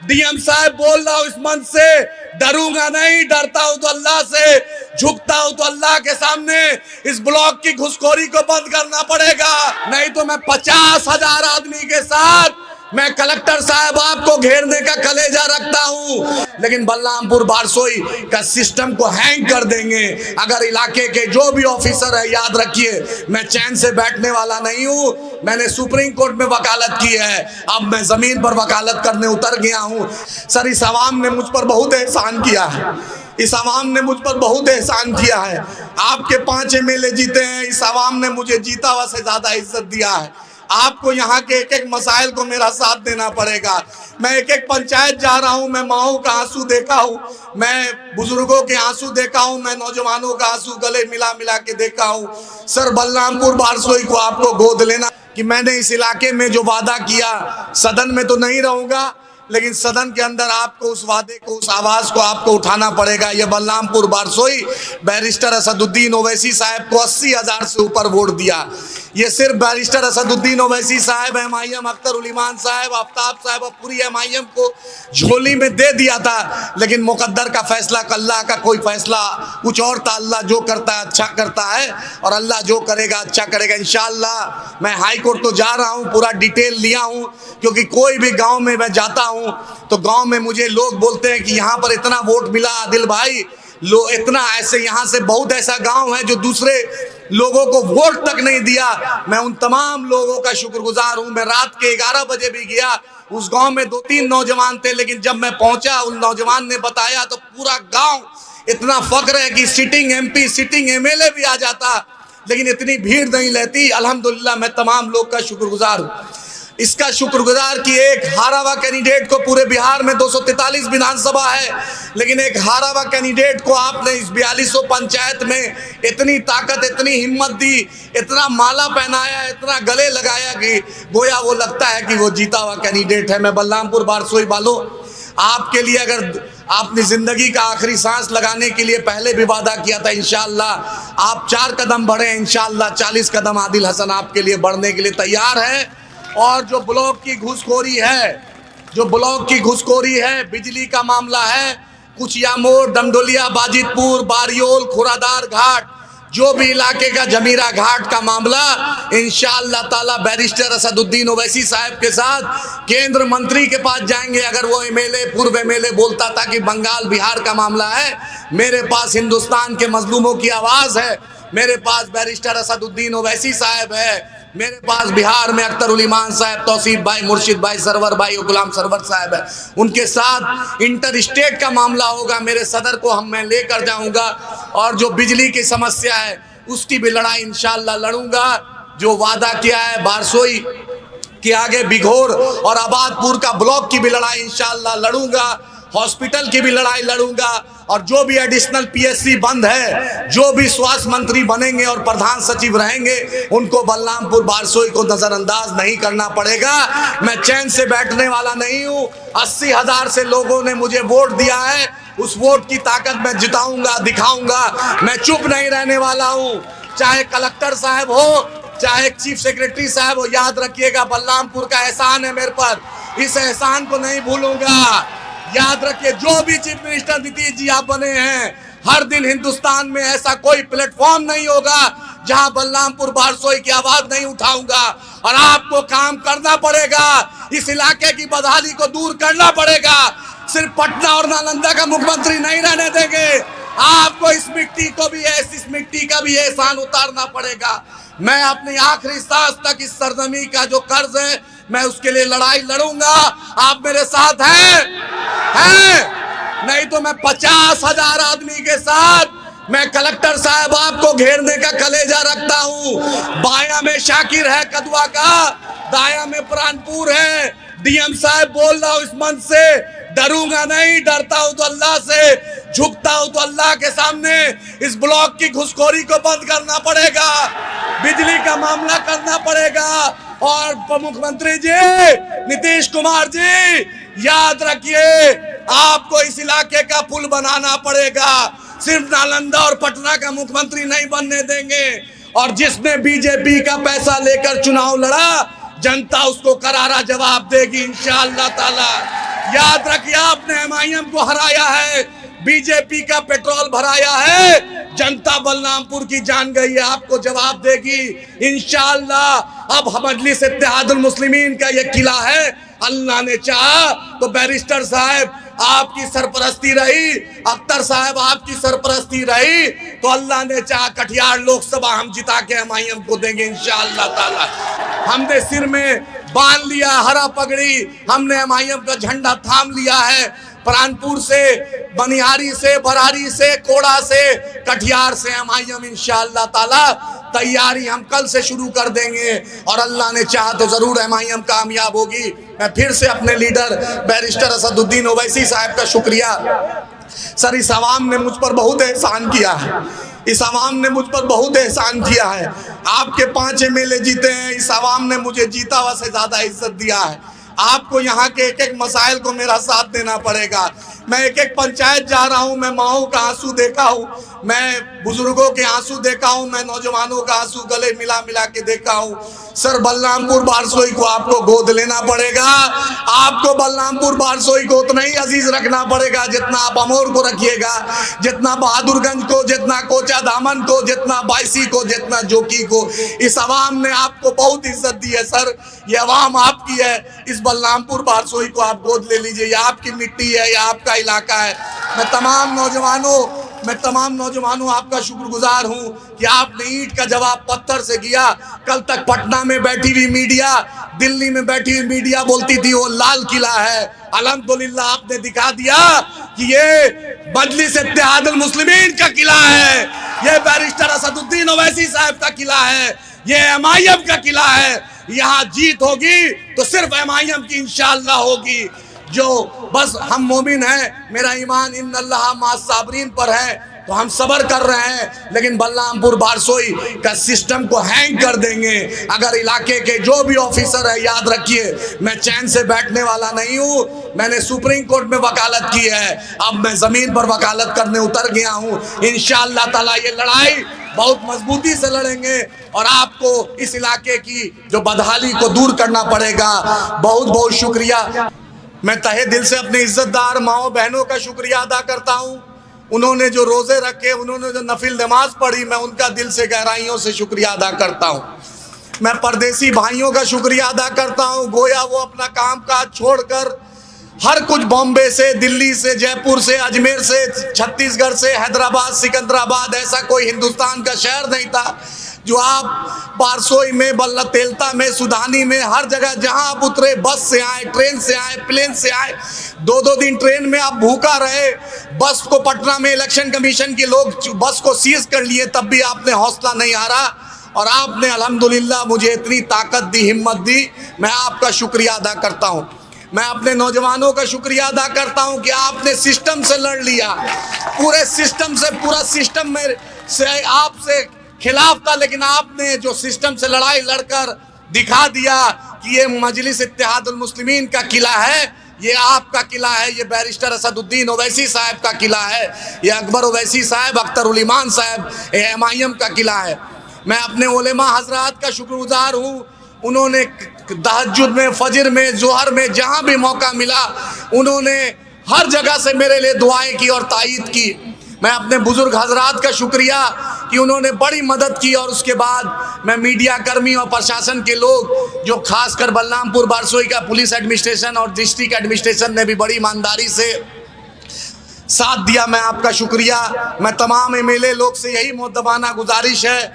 DM साहब बोल रहा हूं इस मंच से, डरूंगा नहीं, डरता हूं तो अल्लाह से, झुकता हूं तो अल्लाह के सामने। इस ब्लॉक की घुसखोरी को बंद करना पड़ेगा, नहीं तो मैं 50,000 आदमी के साथ मैं कलेक्टर साहब आपको घेरने का कलेजा रखता हूं, लेकिन बलरामपुर बारसोई का सिस्टम को हैंग कर देंगे। अगर इलाके के जो भी ऑफिसर है, याद रखिए मैं चैन से बैठने वाला नहीं हूं। मैंने सुप्रीम कोर्ट में वकालत की है, अब मैं जमीन पर वकालत करने उतर गया हूं। सर, इस आवाम ने मुझ पर बहुत एहसान किया है, इस आवाम ने मुझ पर बहुत एहसान किया है। आपके 5 एमएलए जीते हैं, इस आवाम ने मुझे जीता हुआ से ज्यादा इज्जत दिया है। आपको यहाँ के एक एक मसाइल को मेरा साथ देना पड़ेगा। मैं एक एक पंचायत जा रहा हूँ, मैं माओं का आंसू देखा हूँ, मैं बुजुर्गों के आंसू देखा हूँ, मैं नौजवानों का आंसू गले मिला मिला के देखा हूँ। सर, बलरामपुर बारसोई को आपको गोद लेना कि मैंने इस इलाके में जो वादा किया, सदन में तो नहीं रहूंगा, लेकिन सदन के अंदर आपको उस वादे को, उस आवाज को आपको उठाना पड़ेगा। ये बलरामपुर बारसोई बैरिस्टर असदुद्दीन ओवैसी साहब को 80,000 से ऊपर वोट दिया। ये सिर्फ बैरिस्टर असदुद्दीन ओवैसी साहब, एमआईएम अख्तर उल ईमान साहब, आफ्ताब साहब और पूरी एमआईएम को झोली में दे दिया था, लेकिन मुकद्दर का फैसला, अल्लाह का कोई फैसला कुछ और था। अल्लाह जो करता है अच्छा करता है, और अल्लाह जो करेगा अच्छा करेगा इंशाअल्लाह। मैं हाई कोर्ट तो जा रहा हूँ, पूरा डिटेल लिया हूँ, क्योंकि कोई भी गाँव में मैं जाता हूँ तो गांव में मुझे लोग बोलते हैं कि यहाँ पर इतना वोट मिला आदिल भाई, लो इतना ऐसे, यहाँ से बहुत ऐसा गांव है जो दूसरे लोगों को वोट तक नहीं दिया। मैं उन तमाम लोगों का शुक्रगुजार हूं। मैं रात के 11 बजे भी गया, उस गांव में 2-3 नौजवान थे, लेकिन जब मैं पहुंचा उन नौजवान ने बताया तो पूरा गांव, इतना फख्र है कि सिटिंग एमपी, सिटिंग एमएलए भी आ जाता, लेकिन इतनी भीड़ नहीं लेती। अल्हम्दुलिल्लाह, मैं तमाम लोग का शुक्रगुजार हूँ। इसका शुक्रगुजार कि एक हारा हुआ कैंडिडेट को, पूरे बिहार में 243 विधानसभा है, लेकिन एक हारा हुआ कैंडिडेट को आपने इस 4200 पंचायत में इतनी ताकत, इतनी हिम्मत दी, इतना माला पहनाया, इतना गले लगाया कि गोया वो लगता है कि वो जीता हुआ कैंडिडेट है। मैं बलरामपुर बारसोई वालों, आपके लिए अगर आपने जिंदगी का आखिरी सांस लगाने के लिए पहले भी वादा किया था, इंशाअल्लाह आप 4 कदम बढ़े, इंशाअल्लाह 40 कदम आदिल हसन आपके लिए बढ़ने के लिए तैयार है। और जो ब्लॉक की घुसखोरी है, जो ब्लॉक की घुसखोरी है, बिजली का मामला है, कुचिया मोड़, डमडोलिया, बाजितपुर, बारियोल, खुरादार घाट, जो भी इलाके का जमीरा घाट का मामला, इंशाअल्लाह ताला बैरिस्टर असदुद्दीन ओवैसी साहब के साथ केंद्र मंत्री के पास जाएंगे। अगर वो एमएलए, पूर्व एमएलए बोलता था कि बंगाल बिहार का मामला है, मेरे पास हिंदुस्तान के मजलूमों की आवाज है, मेरे पास बैरिस्टर असदुद्दीन ओवैसी साहब है, मेरे पास बिहार में अख्तर उल ईमान साहब, तौसीफ भाई, मुर्शिद भाई, सरवर भाई, गुलाम सरवर साहब है। उनके साथ इंटर स्टेट का मामला होगा, मेरे सदर को मैं लेकर जाऊंगा। और जो बिजली की समस्या है उसकी भी लड़ाई इंशाअल्लाह लड़ूंगा। जो वादा किया है बारसोई के आगे बिघोर और आबादपुर का ब्लॉक की भी लड़ाई इंशाअल्लाह लड़ूंगा, हॉस्पिटल की भी लड़ाई लड़ूंगा। और जो भी एडिशनल पीएससी बंद है, जो भी स्वास्थ्य मंत्री बनेंगे और प्रधान सचिव रहेंगे, उनको बलरामपुर बारसोई को नजरअंदाज नहीं करना पड़ेगा। मैं चैन से बैठने वाला नहीं हूं। 80,000 से लोगों ने मुझे वोट दिया है, उस वोट की ताकत मैं जिताऊंगा, दिखाऊंगा। मैं चुप नहीं रहने वाला हूं, चाहे कलेक्टर साहब हो, चाहे चीफ सेक्रेटरी साहब हो। याद रखिएगा, बलरामपुर का एहसान है मेरे पर, इस एहसान को नहीं भूलूंगा। याद रखिए, जो भी चीफ मिनिस्टर नीतीश जी आप बने हैं, हर दिन हिंदुस्तान में ऐसा कोई प्लेटफॉर्म नहीं होगा जहां बलरामपुर बारसोई की आवाज नहीं उठाऊंगा। और आपको काम करना पड़ेगा, इस इलाके की बदहाली को दूर करना पड़ेगा। सिर्फ पटना और नालंदा का मुख्यमंत्री नहीं रहने देंगे, आपको इस मिट्टी को भी, इस मिट्टी का भी एहसान उतारना पड़ेगा। मैं अपनी आखिरी सांस तक इस सरजमी का जो कर्ज है, मैं उसके लिए लड़ाई लड़ूंगा। आप मेरे साथ हैं? नहीं तो मैं 50,000 आदमी के साथ मैं कलेक्टर साहब आपको घेरने का कलेजा रखता हूं। बाया में शाकिर है कदवा का, दाया में प्राणपुर है। डीएम साहब बोल रहा हूं इस मंच से, डरूंगा नहीं, डरता हूं तो अल्लाह से, झुकता हूं तो अल्लाह के सामने। इस ब्लॉक की घुसखोरी को बंद करना पड़ेगा, बिजली का मामला करना पड़ेगा। और मुख्यमंत्री जी नीतीश कुमार जी, याद रखिए, आपको इस इलाके का पुल बनाना पड़ेगा। सिर्फ नालंदा और पटना का मुख्यमंत्री नहीं बनने देंगे। और जिसने बीजेपी का पैसा लेकर चुनाव लड़ा, जनता उसको करारा जवाब देगी इंशाअल्लाह ताला। याद रखिए, आपने एमआईएम को हराया है, बीजेपी का पेट्रोल भराया है, जनता बलरामपुर की जान गई है, आपको जवाब देगी इंशाअल्लाह। अब मजलिस इत्तेहादुल मुस्लिमीन का ये किला है, अल्लाह ने चाहा तो बैरिस्टर साहब आपकी सरपरस्ती रही, अख्तर साहब आपकी सरपरस्ती रही, तो अल्लाह ने चाहा कटिहार लोकसभा हम जिता के एमआईएम को देंगे इंशाअल्लाह ताला। हमने सिर में बांध लिया हरा पगड़ी, हमने एमआईएम का झंडा थाम लिया है। प्राणपुर से, बनिहारी से, बरारी से, कोड़ा से, कटिहार से एमआईएम इंशाअल्लाह ताला तैयारी हम कल से शुरू कर देंगे, और अल्लाह ने चाहा तो जरूर एमआईएम कामयाब होगी। मैं फिर से अपने लीडर बैरिस्टर असदुद्दीन ओवैसी साहब का शुक्रिया। सर, इस आवाम ने मुझ पर बहुत एहसान किया है, इस आवाम ने मुझ पर बहुत एहसान किया है। आपके 5 एमएलए जीते हैं, इस आवाम ने मुझे जीता हुआ से ज्यादा इज्जत दिया है। आपको यहाँ के एक एक मसाइल को मेरा साथ देना पड़ेगा। मैं एक एक पंचायत जा रहा हूँ, मैं माओं का आंसू देखा हूँ, मैं बुजुर्गों के आंसू देखा हूँ, मैं नौजवानों का आंसू गले मिला मिला के देखा हूँ। सर, बलरामपुर बारसोई को आपको गोद लेना पड़ेगा, आपको बलरामपुर बारसोई को उतना ही अजीज रखना पड़ेगा जितना आप अमोर को रखिएगा, जितना बहादुरगंज को, जितना कोचा दामन को, जितना बायसी को, जितना जोकी को। इस आवाम ने आपको बहुत इज्जत दी है सर, ये आवाम आपकी है। इस बलरामपुर बारसोई को आप गोद ले लीजिए, ये आपकी मिट्टी है, ये आपका इलाका है। मैं तमाम नौजवानों आपका शुक्रगुजार हूं कि आपने ईंट का जवाब पत्थर से किया। कल तक पटना में बैठी हुई मीडिया, दिल्ली में बैठी हुई मीडिया बोलती थी वो लाल किला है, अल्हम्दुलिल्लाह आपने दिखा दिया कि ये मजलिस इत्तेहादुल मुस्लिमीन का किला है, ये बैरिस्टर असदुद्दीन ओवैसी साहब का किला है, ये एमआईएम का किला है। यहाँ जीत होगी तो सिर्फ एमआईएम की इंशाअल्लाह होगी। जो बस हम मोमिन हैं, मेरा ईमान इन्नल्लाह मास साबरीन पर है, तो हम सब्र कर रहे हैं, लेकिन बलरामपुर बारसोई का सिस्टम को हैंग कर देंगे। अगर इलाके के जो भी ऑफिसर है, याद रखिए मैं चैन से बैठने वाला नहीं हूँ, मैंने सुप्रीम कोर्ट में वकालत की है, अब मैं जमीन पर वकालत करने उतर गया हूँ। इंशाअल्लाह ताला ये लड़ाई बहुत मजबूती से लड़ेंगे और आपको इस इलाके की जो बदहाली को दूर करना पड़ेगा। बहुत बहुत शुक्रिया। मैं तहे दिल से अपने इज्जतदार माओ बहनों का शुक्रिया अदा करता हूँ। उन्होंने जो रोजे रखे, उन्होंने जो नफिल नमाज पढ़ी, मैं उनका दिल से गहराइयों से शुक्रिया अदा करता हूँ। मैं परदेसी भाइयों का शुक्रिया अदा करता हूँ, गोया वो अपना काम काज छोड़कर हर कुछ बॉम्बे से, दिल्ली से, जयपुर से, अजमेर से, छत्तीसगढ़ से, हैदराबाद, सिकंदराबाद, ऐसा कोई हिंदुस्तान का शहर नहीं था जो आप बारसोई में, बल्ला तेलता में, सुधानी में, हर जगह जहां आप उतरे, बस से आए, ट्रेन से आए, प्लेन से आए, 2-2 दिन ट्रेन में आप भूखा रहे। बस को पटना में इलेक्शन कमीशन के लोग बस को सीज कर लिए, तब भी आपने हौसला नहीं हारा और आपने अल्हम्दुलिल्लाह मुझे इतनी ताकत दी, हिम्मत दी। मैं आपका शुक्रिया अदा करता हूँ। मैं अपने नौजवानों का शुक्रिया अदा करता हूं कि आपने सिस्टम से लड़ लिया, पूरे सिस्टम से, पूरा सिस्टम में से आपसे खिलाफ था, लेकिन आपने जो सिस्टम से लड़ाई लड़कर दिखा दिया कि ये मजलिस इत्तेहादुल मुस्लिमीन का किला है, ये आपका किला है, ये बैरिस्टर असदुद्दीन ओवैसी साहब का किला है, ये अकबर ओवैसी साहब, अख्तर उल ईमान साहब, ये एमआईएम का किला है। मैं अपने उलेमा हजरात का शुक्रगुजार हूँ, उन्होंने तहज्जुद में, फजर में, जोहर में, जहाँ भी मौका मिला उन्होंने हर जगह से मेरे लिए दुआएं की और तायीद की। मैं अपने बुजुर्ग हजरात का शुक्रिया कि उन्होंने बड़ी मदद की, और उसके बाद मैं मीडिया कर्मी और प्रशासन के लोग, जो खासकर बलरामपुर बारसोई का पुलिस एडमिनिस्ट्रेशन और डिस्ट्रिक्ट एडमिनिस्ट्रेशन ने भी बड़ी ईमानदारी से साथ दिया, मैं आपका शुक्रिया। मैं तमाम एमएलए लोग से यही मुद्दबाना गुजारिश है